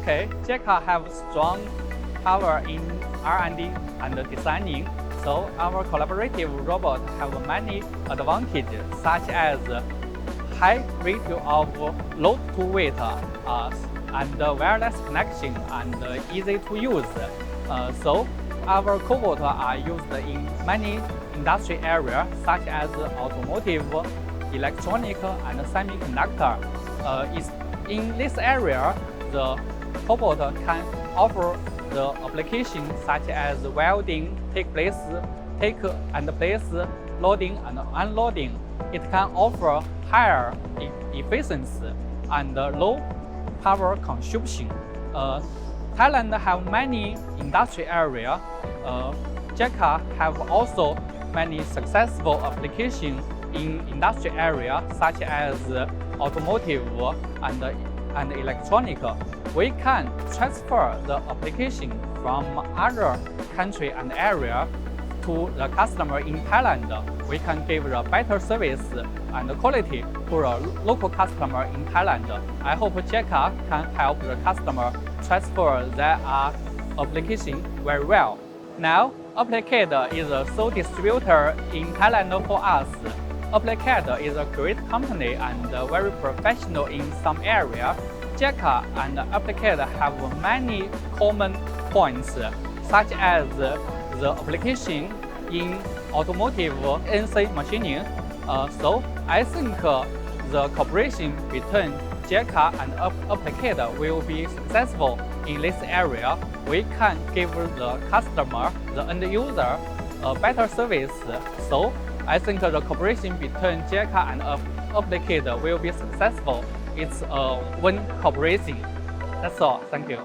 Okay, JAKA have strong power in R&D and designing, so our collaborative robot have many advantages such as high ratio of load to weight and wireless connection and easy to use. So our cobots are used in many industry areas such as automotive, electronic and semiconductor. In this area, the cobot can offer the application such as welding, take and place, loading and unloading. It can offer higher efficiency and low power consumption. Thailand have many industry area. JAKA have also many successful applications in industry area such as automotive and electronic. We can transfer the application from other country and area to the customer in Thailand. We can give a better service and quality to the local customer in Thailand. I hope JAKA can help the customer transfer their application very well. Now, AppliCAD is a sole distributor in Thailand for us. AppliCAD is a great company and very professional in some area. JAKA and AppliCAD have many common points, such as the application in automotive NC machining. So I think the cooperation between JAKA and AppliCAD will be successful in this area. We can give the customer, the end user, a better service. So I think the cooperation between JAKA and AppliCAD will be successful. It's a win cooperation. That's all. Thank you.